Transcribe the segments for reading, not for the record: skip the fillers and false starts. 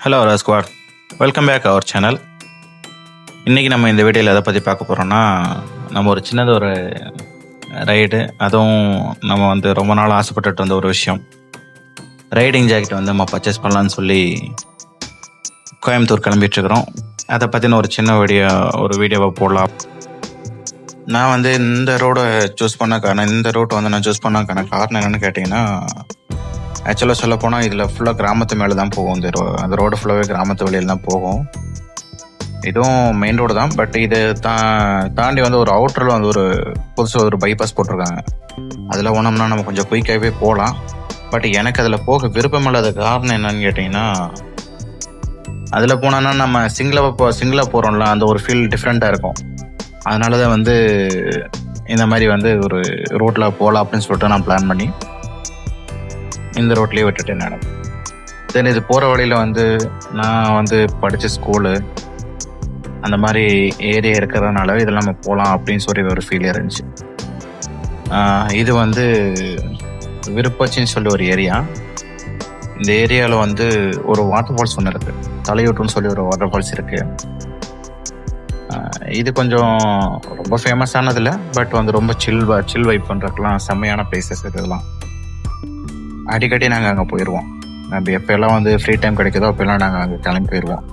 Hello squad, welcome back our channel. இன்றைக்கி நம்ம இந்த வீடியோவில் எதை பற்றி பார்க்க போகிறோன்னா, நம்ம ஒரு சின்னது ஒரு ரைடு, அதுவும் நம்ம ரொம்ப நாள் ஆசைப்பட்டுட்டு வந்த ஒரு விஷயம். ரைடிங் ஜாக்கெட் நம்ம பர்ச்சேஸ் பண்ணலான்னு சொல்லி கோயம்புத்தூர் கிளம்பிட்டுருக்குறோம். அதை பற்றின ஒரு சின்ன வீடியோவை போடலாம். நான் இந்த ரோடை சூஸ் பண்ண காரணம், இந்த ரூட் நான் சூஸ் பண்ண காரணம் என்னென்னு கேட்டிங்கன்னா, ஆக்சுவலாக சொல்ல போனால் இதில் ஃபுல்லாக கிராமத்து மேலே தான் போகும். அந்த ரோடு ஃபுல்லாகவே கிராமத்து வழியில் தான் போகும். இதுவும் மெயின் ரோடு தான், பட் இது தாண்டி ஒரு அவுட்டரில் ஒரு புதுசாக ஒரு பைபாஸ் போட்டிருக்காங்க. அதில் போனோம்னா நம்ம கொஞ்சம் குயிக்காகவே போகலாம். பட் எனக்கு அதில் போக விருப்பம் இல்லாத காரணம் என்னன்னு கேட்டிங்கன்னா, அதில் போனோன்னா நம்ம சிங்கிளாக போகிறோம்ல, அந்த ஒரு ஃபீல் டிஃப்ரெண்ட்டாக இருக்கும். அதனால தான் இந்த மாதிரி ஒரு ரோட்டில் போகலாம் அப்படின்னு சொல்லிட்டு நான் பிளான் பண்ணி இந்த ரோட்லேயே விட்டுட்டேன் நான். தென் இது போகிற வழியில் நான் படித்த ஸ்கூலு அந்த மாதிரி ஏரியா இருக்கிறதுனால இதெல்லாம் நம்ம போகலாம் அப்படின்னு சொல்லி ஒரு ஃபீல் இருந்துச்சு. இது விருப்பாச்சின்னு சொல்லி ஒரு ஏரியா. இந்த ஏரியாவில் ஒரு வாட்டர் ஃபால்ஸ் ஒன்று இருக்குது, தலையூட்டுன்னு சொல்லி ஒரு வாட்டர் ஃபால்ஸ் இருக்குது. இது கொஞ்சம் ரொம்ப ஃபேமஸானதில்லை, பட் ரொம்ப சில் வைப் பண்ணுறதுக்கெலாம் செம்மையான பிளேசஸ் இதெல்லாம். அடிக்கடி நாங்கள் அங்கே போயிடுவோம். நம்ம எப்போல்லாம் ஃப்ரீ டைம் கிடைக்குதோ அப்போல்லாம் நாங்கள் அங்கே கிளம்பி போயிடுவோம்.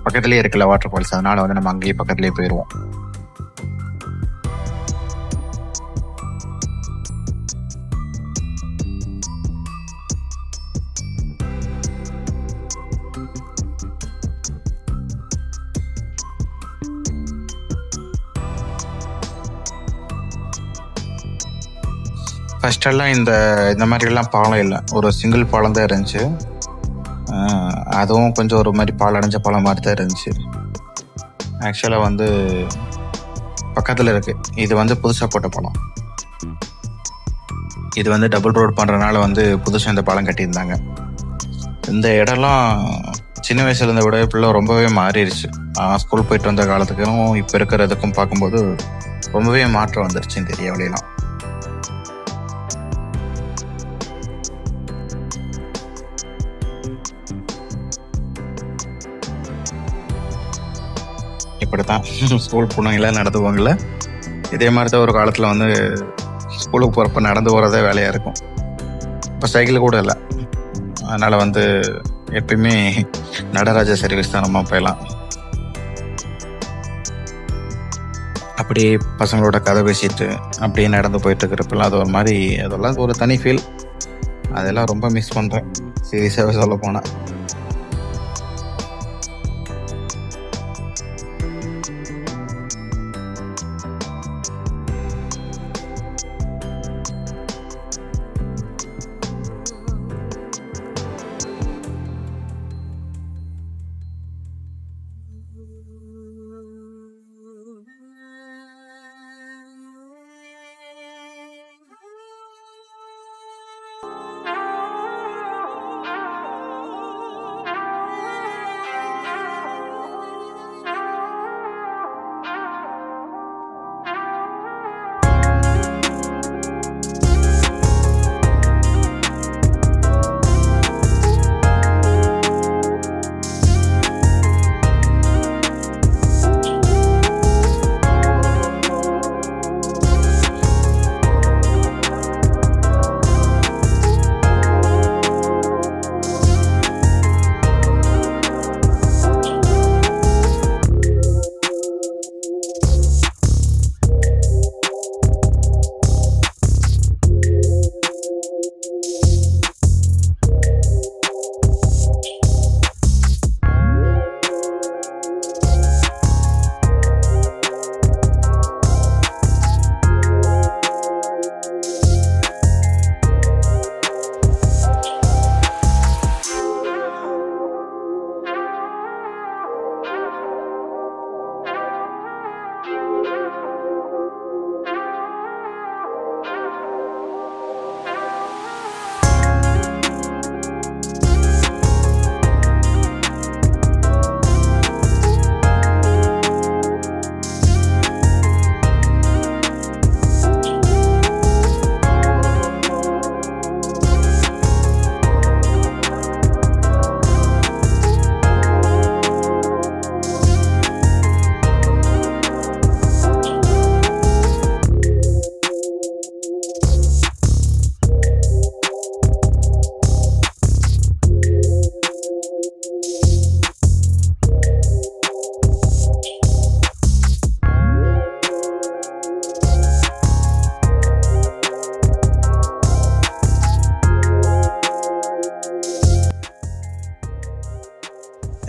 பக்கத்துலேயே இருக்குல்ல வாட்டர் ஃபால்ஸ், அதனால் நம்ம அங்கேயே பக்கத்துலேயே போயிடுவோம். ஃபஸ்ட்டெல்லாம் இந்த மாதிரிலாம் பாலம் இல்லை, ஒரு சிங்கிள் பாலம் தான் இருந்துச்சு. அதுவும் கொஞ்சம் ஒரு மாதிரி பாலடைஞ்ச பாலம் மாதிரி தான் இருந்துச்சு. ஆக்சுவலாக பக்கத்தில் இருக்குது. இது புதுசாக போட்ட பாலம். இது டபுள் ரோட் பண்ணுறதுனால புதுசாக இந்த பாலம் கட்டியிருந்தாங்க. இந்த இடம்லாம் சின்ன வயசுல இருந்த விட இப்பெல்லாம் ரொம்பவே மாறிடுச்சு. ஸ்கூல் போயிட்டு வந்த காலத்துக்கும் இப்போ இருக்கிறதுக்கும் பார்க்கும்போது ரொம்பவே மாற்றம் வந்துருச்சு இந்த ஏரியாவிலாம். இப்படித்தான் ஸ்கூல் பொண்ணுங்களாம் நடத்துவாங்கள்ல, இதே மாதிரி தான் ஒரு காலத்தில் ஸ்கூலுக்கு போகிறப்ப நடந்து போகிறதே வேலையாக இருக்கும். இப்போ சைக்கிள் கூட இல்லை, அதனால் எப்பயுமே நடராஜா சர்வீஸ் தான் நம்ம போயலாம். அப்படியே பசங்களோட கதை பேசிட்டு அப்படியே நடந்து போயிட்டு இருக்கிறப்பெல்லாம் அது ஒரு மாதிரி, அதெல்லாம் ஒரு தனி ஃபீல். அதெல்லாம் ரொம்ப மிஸ் பண்ணுறேன் சீரியஸாகவே சொல்ல போனால்.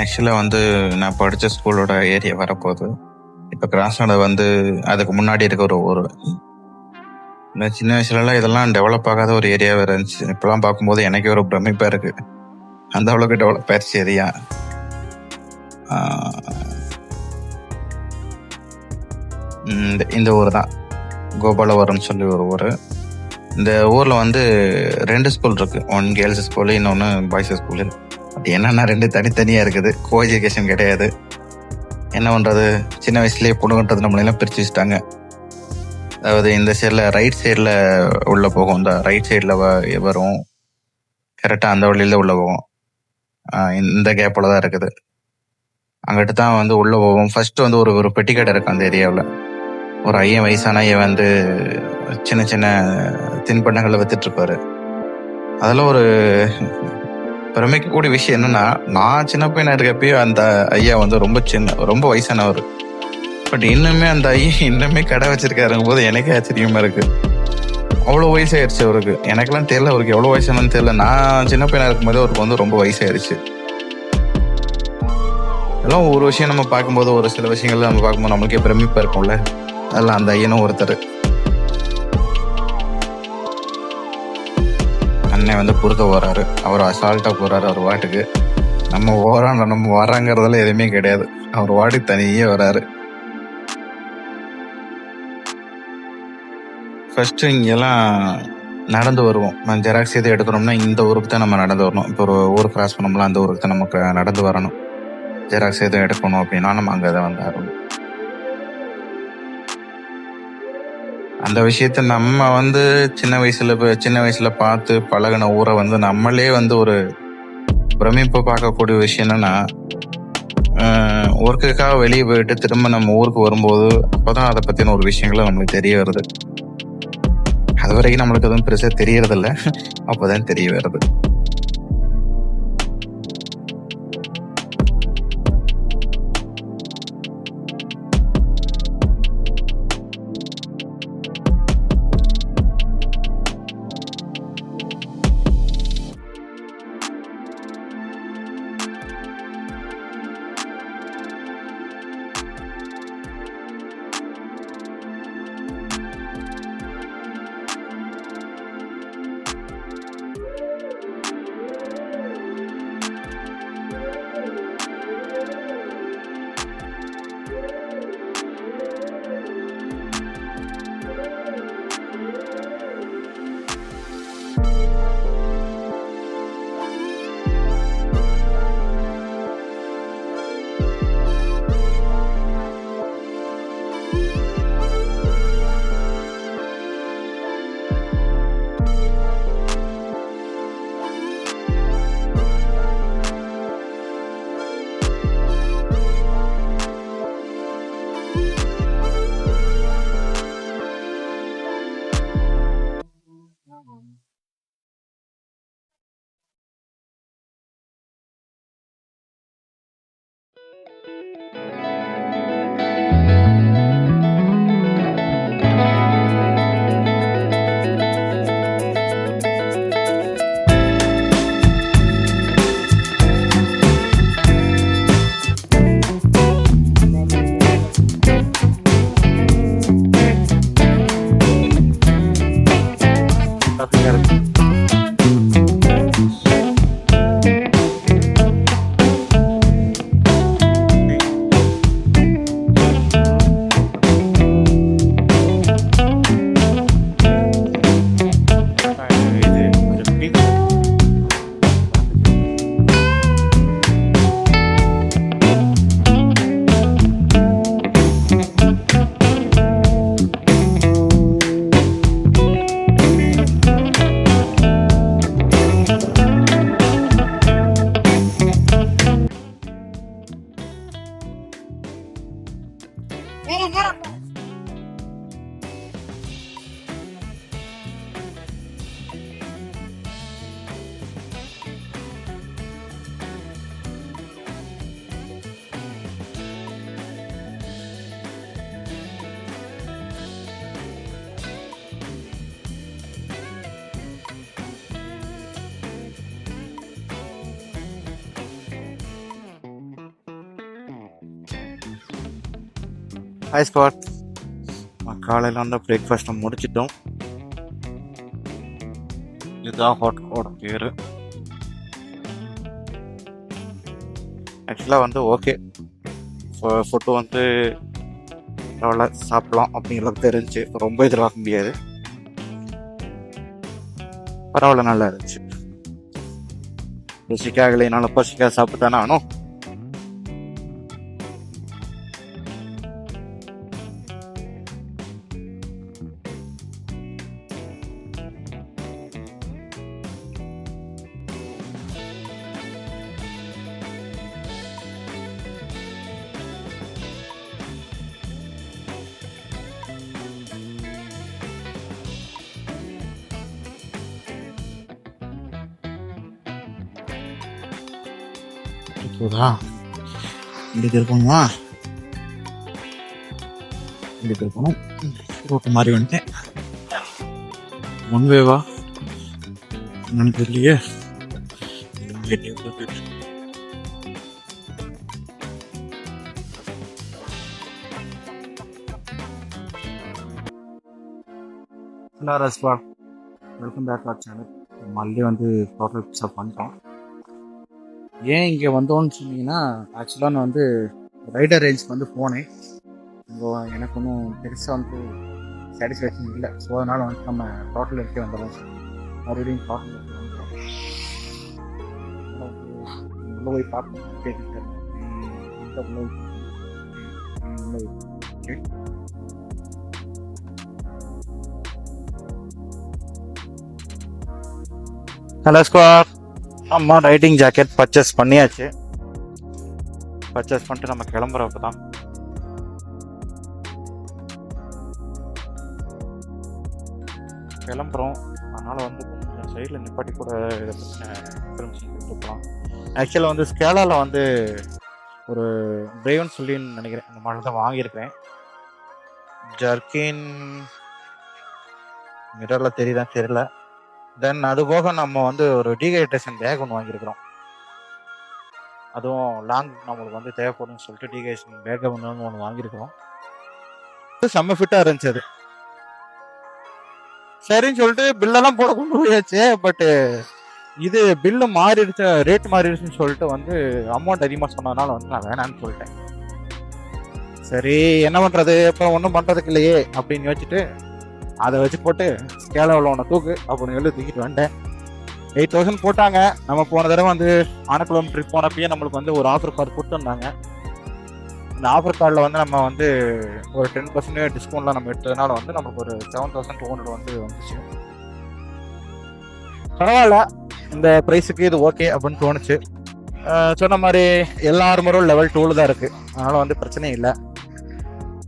ஆக்சுவலாக வந்து நான் படித்த ஸ்கூலோட ஏரியா வரப்போகுது. இப்போ கிராஸ்நாடு வந்து அதுக்கு முன்னாடி இருக்க ஒரு ஊர். நான் சின்ன வயசுலலாம் இதெல்லாம் டெவலப் ஆகாத ஒரு ஏரியாவே இருந்துச்சு. இப்போலாம் பார்க்கும்போது எனக்கே ஒரு பிரமிப்பாக இருக்குது. அந்த அளவுக்கு டெவலப் ஆயிடுச்சு ஏரியா. இந்த ஊர் தான் கோபாலபுரம்னு சொல்லி ஒரு ஊர். இந்த ஊரில் வந்து 2 ஸ்கூல் இருக்குது. ஒன் கேர்ள்ஸ் ஸ்கூலு, இன்னொன்று பாய்ஸ் ஸ்கூலு. அது என்னென்னா 2 தனித்தனியாக இருக்குது. கோ எஜுகேஷன் கிடையாது. என்ன பண்ணுறது, சின்ன வயசுலேயே பொண்ணுன்றது நம்மளெல்லாம் பிரித்து வச்சுட்டாங்க. அதாவது இந்த சைடில் ரைட் சைடில் உள்ளே போகும், இந்த ரைட் சைடில் வரும், கரெக்டாக அந்த வழியில் உள்ளே போகும். இந்த கேப்பில் தான் இருக்குது. அங்கிட்டு தான் வந்து உள்ளே போவோம். ஃபர்ஸ்ட் வந்து ஒரு பெட்டி கடை இருக்குது அந்த ஏரியாவில். ஒரு ஐயன், வயசான ஐயன் வந்து சின்ன சின்ன தின்பண்டங்களை வித்துட்டு இருப்பாரு. அதெல்லாம் ஒரு பிரமிக்கக்கூடிய விஷயம் என்னன்னா, நான் சின்ன பையனா இருக்கப்பயும் அந்த ஐயா வந்து ரொம்ப வயசானவர். பட் இன்னுமே அந்த ஐயன் இன்னுமே கடை வச்சிருக்காருங்கும் போது எனக்கே ஆச்சரியமா இருக்கு. அவ்வளோ வயசாயிருச்சு அவருக்கு. எனக்கெல்லாம் தெரியல அவருக்கு எவ்வளோ வயசானு தெரியல. நான் சின்ன பையனா இருக்கும்போது அவருக்கு வந்து ரொம்ப வயசாயிருச்சு. அதெல்லாம் ஒரு விஷயம் நம்ம பார்க்கும்போது, ஒரு சில விஷயங்கள் நம்ம பார்க்கும்போது நம்மளுக்கே பிரமிப்பா இருக்கும்ல. அதெல்லாம் அந்த ஐயனும் ஒருத்தர். அண்ணன் வந்து குறுக்க போறாரு. அவர் அசால்ட்டா போறாரு அவர் வாட்டுக்கு. நம்ம வராங்கிறதுல எதுவுமே கிடையாது. அவர் வாட்டுக்கு தனியே வராரு. ஃபர்ஸ்ட் இங்கெல்லாம் நடந்து வருவோம். ஜெராக்ஸ் எது எடுக்கணும்னா இந்த ஊருக்கு தான் நம்ம நடந்து வரணும். இப்போ ஒரு ஊர் கிராஸ் பண்ணோம்னா அந்த ஊருக்கு தான் நமக்கு நடந்து வரணும். ஜெராக்ஸ் எதுவும் எடுக்கணும் அப்படின்னா நம்ம அங்கே தான் வந்தாகணும். அந்த விஷயத்த நம்ம வந்து சின்ன வயசுல பார்த்து பழகின ஊரை வந்து நம்மளே வந்து ஒரு பிரமிப்பு பார்க்கக்கூடிய விஷயம் என்னன்னா, ஒர்க்குக்காக வெளியே போயிட்டு திரும்ப நம்ம ஊருக்கு வரும்போது அப்போதான் அதை பற்றின ஒரு விஷயங்களும் நம்மளுக்கு தெரிய வருது. அது வரைக்கும் நம்மளுக்கு எதுவும் பெருசாக தெரியறதில்ல. அப்போதான் தெரிய வருது. Hi squad. காலையில் வந்து பிரேக்ஃபாஸ்ட்டை முடிச்சிட்டோம். இதுதான் ஹோட்டலோட பேர். ஆக்சுவலாக வந்து ஓகே, ஃபுட்டு வந்து எவ்வளோ சாப்பிட்லாம் அப்படிங்கிறது தெரிஞ்சு ரொம்ப எதிர்பார்க்க முடியாது. பரவாயில்ல, நல்லா இருந்துச்சு. ருசிக்காகலைனால பசிக்காக சாப்பிட்டானே ஆனும். இப்போதா இப்படி இருக்கணுமா, இப்படி இருக்கணும். ரோட்டு மாதிரி வந்துட்டேன். ஒன் வேவா என்னன்னு தெரியலையே. Hello Raswa, welcome back our channel. மறுபடியும் வந்து டோட்டல் பிக்ஸ்அப் பண்ணிட்டோம். ஏன் இங்கே வந்தோன்னு சொன்னீங்கன்னா, ஆக்சுவலாக நான் வந்து ரைடர் ரேஞ்சுக்கு வந்து போனேன். இங்கே எனக்கு ஒன்றும் பெருசாக வந்து சாட்டிஸ்ஃபேக்ஷன் இல்லை. ஸோ அதனால் வந்து நம்ம டோட்டல் எடுத்து வந்துடுறோம். மறுபடியும் டோட்டல் எடுத்து வந்துடுறோம். உள்ளே போய் பார்க்கணும் கேட்டுட்டு ஹலோ ஸ்குவார். ஆமாம், ரைடிங் ஜாக்கெட் பர்ச்சேஸ் பண்ணியாச்சு. பர்ச்சேஸ் பண்ணிட்டு நம்ம கிளம்புறப்ப தான் கிளம்புறோம். அதனால் வந்து கொஞ்சம் சைடில் நிப்பாட்டி கூட இதை பற்றின இன்ஃபர்மேஷன் கொடுத்துக்கலாம். ஆக்சுவலாக வந்து ஸ்கேலாவில் வந்து ஒரு பிரேவன் சொல்லின்னு நினைக்கிறேன், அந்த மாதிரி தான் வாங்கியிருக்கிறேன். ஜர்கின் மிரரில் தெரியுதான் தெரியல. தென் அது போக நம்ம வந்து ஒரு டீஹைட்ரேஷன் பேக் ஒன்று வாங்கியிருக்கிறோம். அதுவும் லாங் நம்மளுக்கு வந்து தேவைப்படும்னு சொல்லிட்டு டீஹைட்ரேஷன் பேக்கை ஒன்று வாங்கியிருக்கிறோம். செம்ம ஃபிட்டாக இருந்துச்சு அது. சரின்னு சொல்லிட்டு பில்லெல்லாம் போட கொண்டு போயாச்சு. பட்டு இது பில்லு மாறிடுச்சு, ரேட் மாறிடுச்சுன்னு சொல்லிட்டு வந்து அமௌண்ட் அதிகமாக சொன்னதுனால வந்து நான் வேணான்னு சொல்லிட்டேன். சரி என்ன பண்ணுறது, அப்புறம் ஒன்றும் பண்ணுறதுக்கு இல்லையே அப்படின்னு யோசிச்சுட்டு அதை வச்சு போட்டு ஸ்கேலாவில் ஒன்று தூக்கு அப்படின்னு சொல்லி தூக்கிட்டு வந்துட்டேன். 8,000 போட்டாங்க. நம்ம போன தடவை வந்து ஆனக்குளம் ட்ரிப் போனப்பயே நம்மளுக்கு வந்து ஒரு ஆஃபர் கார்டு கொடுத்துருந்தாங்க. அந்த ஆஃபர் கார்டில் வந்து நம்ம வந்து ஒரு 10% டிஸ்கவுண்ட்லாம் நம்ம எடுத்ததுனால வந்து நமக்கு ஒரு 7,200 வந்து வந்துச்சு. பரவாயில்ல, இந்த ப்ரைஸுக்கு இது ஓகே அப்படின்னு தோணுச்சு. சொன்ன மாதிரி எல்லா ஆர்மரும் லெவல் 2 தான் இருக்குது. அதனால் வந்து பிரச்சனையும் இல்லை.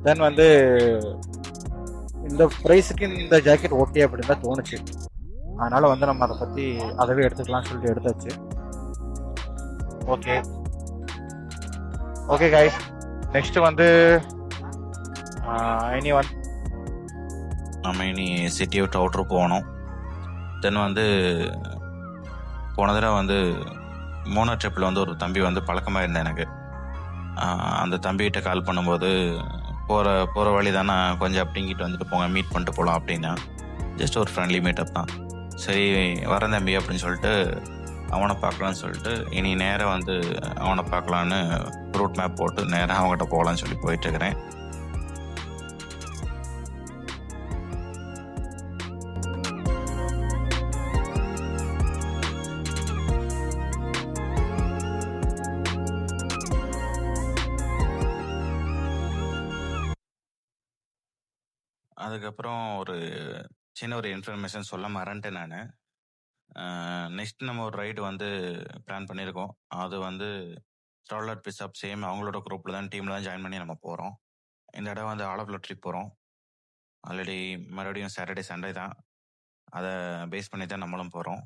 தென் வந்து இந்த ப்ரைஸுக்கு இந்த ஜாக்கெட் ஓகே அப்படின்னு தான் தோணுச்சு. அதனால் வந்து நம்ம அதை பற்றி அதவே எடுத்துக்கலாம்னு சொல்லிட்டு எடுத்தாச்சு. ஓகே ஓகே காய்ஸ், நெக்ஸ்ட் வந்து நம்ம இனி சிட்டி விட்டு அவுட்ரு போகணும். தென் வந்து போன தடவை வந்து மோனார் ட்ரிப்பில் வந்து ஒரு தம்பி வந்து பழக்கமாக இருந்தேன் எனக்கு. அந்த தம்பிகிட்ட கால் பண்ணும்போது போகிற வழி தானே, கொஞ்சம் அப்படிங்கிட்டு வந்துட்டு போங்க, மீட் பண்ணிட்டு போகலாம் அப்படின்னா. ஜஸ்ட் ஒரு ஃப்ரெண்ட்லி மீட்டப் தான். சரி வரேன் தம்பி அப்படின்னு சொல்லிட்டு அவனை பார்க்கலான்னு சொல்லிட்டு இனி நேராக வந்து அவனை பார்க்கலான்னு ரூட் மேப் போட்டு நேராக அவங்ககிட்ட போகலான்னு சொல்லி போயிட்டுருக்கிறேன். அதுக்கப்புறம் சின்ன ஒரு இன்ஃபர்மேஷன் சொல்ல மறந்துட்டேன் நான். நெக்ஸ்ட் நம்ம ஒரு ரைடு வந்து பிளான் பண்ணியிருக்கோம். அது வந்து ஸ்டார்லட் பிஸ்அப் சேம் அவங்களோட குரூப்பில் தான், டீமில் தான் ஜாயின் பண்ணி நம்ம போகிறோம். இந்த இடம் வந்து ஆலப்புழா ட்ரிப் போகிறோம். ஆல்ரெடி மறுபடியும் சாட்டர்டே சண்டே தான், அதை பேஸ் பண்ணி தான் நம்மளும் போகிறோம்.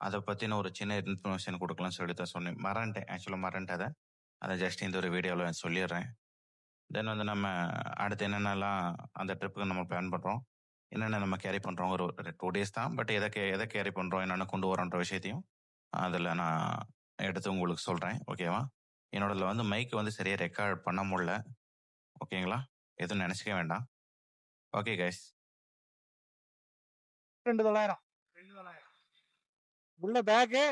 அதை பற்றின ஒரு சின்ன இன்ஃபர்மேஷன் கொடுக்கலாம்னு சொல்லி தான் சொன்னேன். மறந்துட்டேன் அதை ஜஸ்ட் இந்த ஒரு வீடியோவில் சொல்லிடுறேன். தென் வந்து நம்ம அடுத்து என்னென்னலாம் அந்த ட்ரிப்புக்கு நம்ம பிளான் பண்ணுறோம், என்னென்ன நம்ம கேரி பண்ணுறோம், ஒரு 2 days தான். பட் எதை கேரி பண்ணுறோம், என்னென்ன கொண்டு வரோன்ற விஷயத்தையும் அதில் நான் எடுத்து உங்களுக்கு சொல்கிறேன். ஓகேவா? என்னோடதில் வந்து மைக்கு வந்து சரியாக ரெக்கார்ட் பண்ண முடியல. ஓகேங்களா? எதுவும் நினைச்சுக்க வேண்டாம். Okay guys. 2900 உள்ள பேக்கு,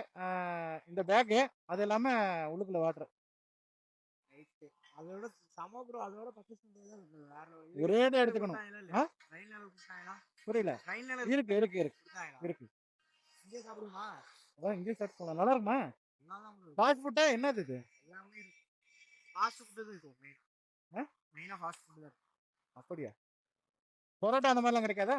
இந்த பேக்கு, அது இல்லாம உள்ளுக்குள்ள வாட்டர். அதோட சம ப்ரோ, அதோட 10 வேற ஒரே இடம் எடுத்துக்கணும். ஆ? புரியல. இருக்கு இருக்கு இருக்கு இருக்கு. இங்கே சாப்பிடுமா? அதான் இங்கே ஸ்டார்ட் பண்ணலாம். நல்லா இருக்குமா? என்னதான் ப்ரோ ஃபாஸ்ட் ஃபுட்டா என்னது இது? எல்லாமே இருக்கு. ஃபாஸ்ட் ஃபுட் தான் இருக்கும் மெயின். ஆ? மெயினா ஃபாஸ்ட் ஃபுட் தான். அப்படியா? பரோட்டா அந்த மாதிரிலாம் கிடைக்காதா?